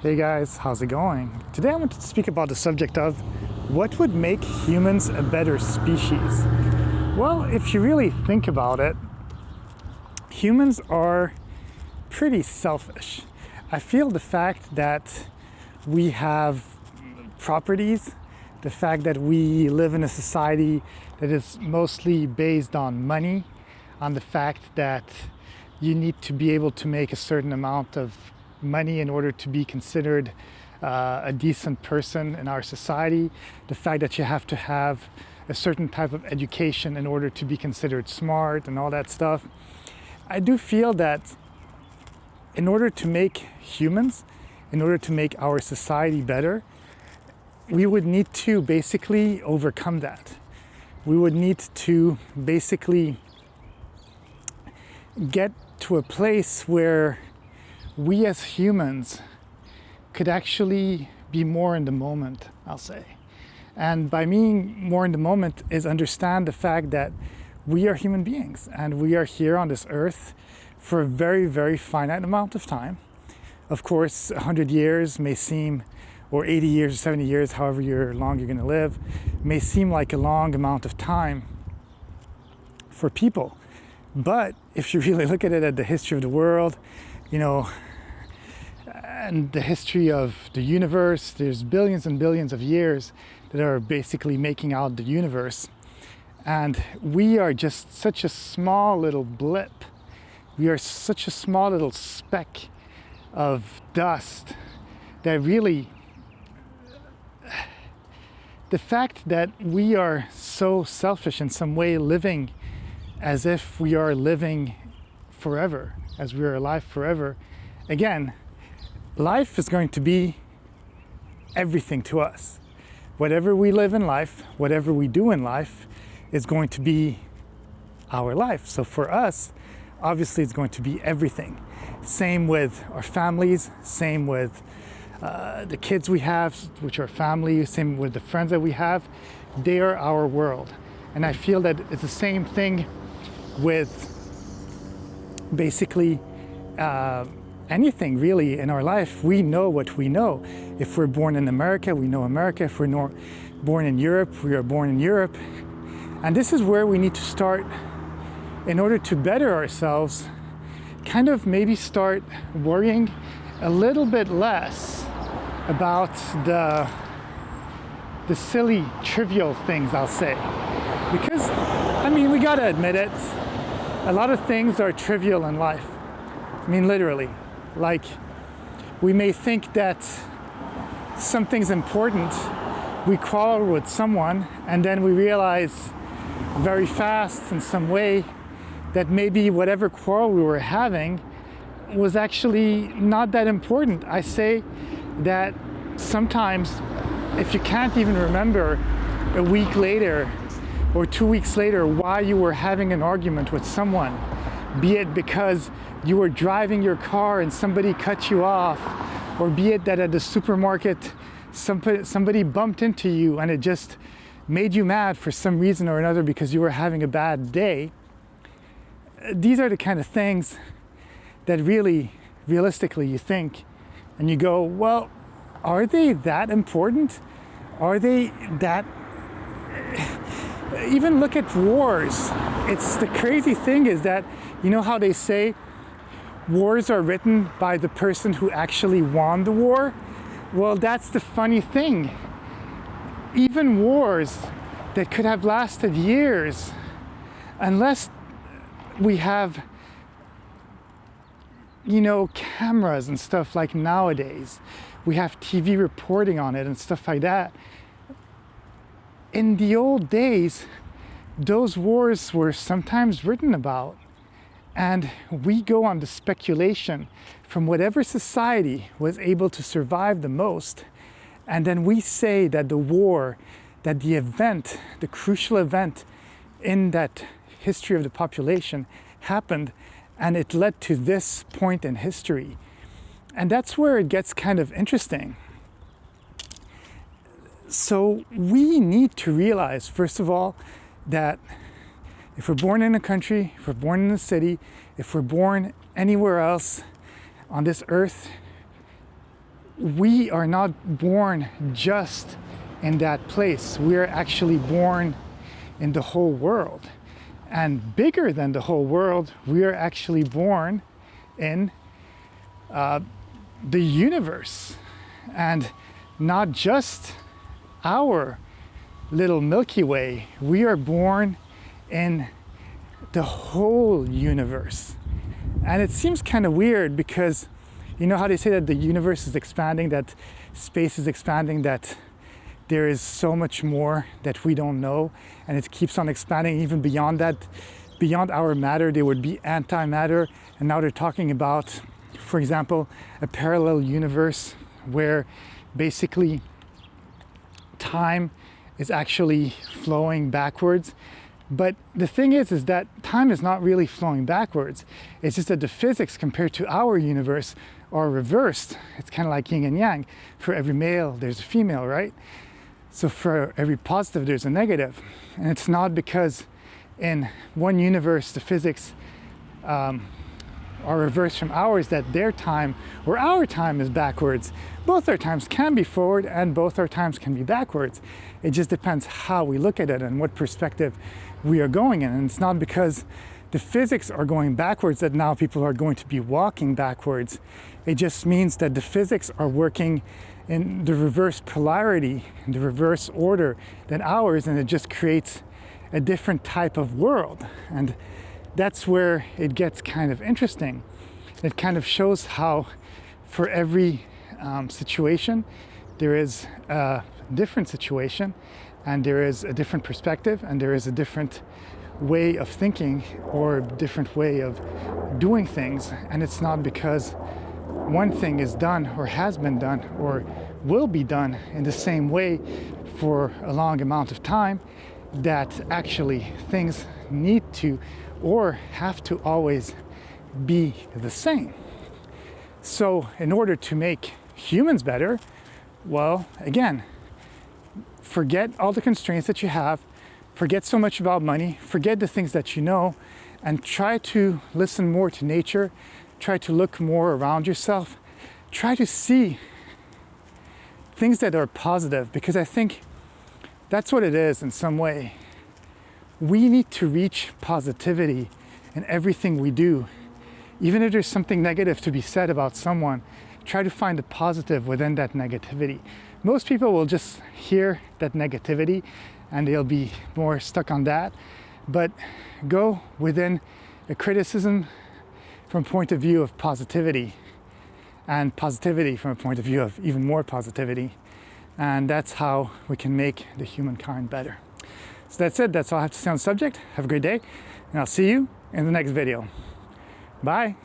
Hey guys, how's it going? Today I want to speak about the subject of what would make humans a better species. Well, if you really think about it, humans are pretty selfish. I feel the fact that we have properties, the fact that we live in a society that is mostly based on money, on the fact that you need to be able to make a certain amount of money in order to be considered a decent person in our society, the fact that you have to have a certain type of education in order to be considered smart and all that stuff. I do feel that in order to make humans, in order to make our society better, we would need to basically overcome that. We would need to basically get to a place where we as humans could actually be more in the moment, I'll say. And by being more in the moment is understand the fact that we are human beings and we are here on this earth for a very, very finite amount of time. Of course, 100 years may seem, or 80 years, or 70 years, however long you're gonna live, may seem like a long amount of time for people. But if you really look at it at the history of the world, and the history of the universe, there's billions and billions of years that are basically making out the universe. And we are just such a small little blip. We are such a small little speck of dust that really, the fact that we are so selfish in some way, living as if we are living forever, as we are alive forever. Again, life is going to be everything to us. Whatever we live in life, whatever we do in life is going to be our life. So for us, obviously it's going to be everything. Same with our families, same with the kids we have, which are family, same with the friends that we have. They are our world. And I feel that it's the same thing with basically anything really in our life. We know what we know. If we're born in America, we know America. If we're born in Europe, we are born in Europe. And this is where we need to start in order to better ourselves, kind of maybe start worrying a little bit less about the silly, trivial things, I'll say. Because, we gotta admit it, a lot of things are trivial in life. Literally. Like, we may think that something's important, we quarrel with someone, and then we realize very fast in some way that maybe whatever quarrel we were having was actually not that important. I say that sometimes if you can't even remember a week later or 2 weeks later why you were having an argument with someone, be it because you were driving your car and somebody cut you off, or be it that at the supermarket somebody bumped into you and it just made you mad for some reason or another because you were having a bad day. These are the kind of things that really, realistically, you think and you go, well, are they that important? Are they that... Even look at wars. It's the crazy thing is that, you know how they say wars are written by the person who actually won the war? Well, that's the funny thing. Even wars that could have lasted years, unless we have, cameras and stuff like nowadays, we have TV reporting on it and stuff like that. In the old days, those wars were sometimes written about, and we go on the speculation from whatever society was able to survive the most, and then we say that the war, that the event, the crucial event in that history of the population happened, and it led to this point in history. And that's where it gets kind of interesting. So we need to realize, first of all, that if we're born in a country, if we're born in a city, if we're born anywhere else on this earth, we are not born just in that place. We are actually born in the whole world. And bigger than the whole world, we are actually born in the universe. And not just our little Milky Way, we are born in the whole universe. And it seems kind of weird because you know how they say that the universe is expanding, that space is expanding, that there is so much more that we don't know, and it keeps on expanding even beyond that. Beyond our matter, there would be antimatter, and now they're talking about, for example, a parallel universe where basically time is actually flowing backwards. But the thing is that time is not really flowing backwards. It's just that the physics compared to our universe are reversed. It's kind of like yin and yang. For every male, there's a female, right? So for every positive, there's a negative. And it's not because in one universe, the physics are reversed from ours, that their time or our time is backwards. Both our times can be forward and both our times can be backwards. It just depends how we look at it and what perspective we are going in. And it's not because the physics are going backwards that now people are going to be walking backwards. It just means that the physics are working in the reverse polarity, in the reverse order than ours, and it just creates a different type of world. And that's where it gets kind of interesting. It kind of shows how for every situation there is a different situation, and there is a different perspective, and there is a different way of thinking or a different way of doing things. And it's not because one thing is done or has been done or will be done in the same way for a long amount of time that actually things need to or have to always be the same. So in order to make humans better, well, again, forget all the constraints that you have, forget so much about money, forget the things that you know, and try to listen more to nature, try to look more around yourself, try to see things that are positive, because I think that's what it is in some way. We need to reach positivity in everything we do. Even if there's something negative to be said about someone, try to find the positive within that negativity. Most people will just hear that negativity and they'll be more stuck on that. But go within a criticism from a point of view of positivity, and positivity from a point of view of even more positivity. And that's how we can make the humankind better. So that's it. That's all I have to say on the subject. Have a great day, and I'll see you in the next video. Bye.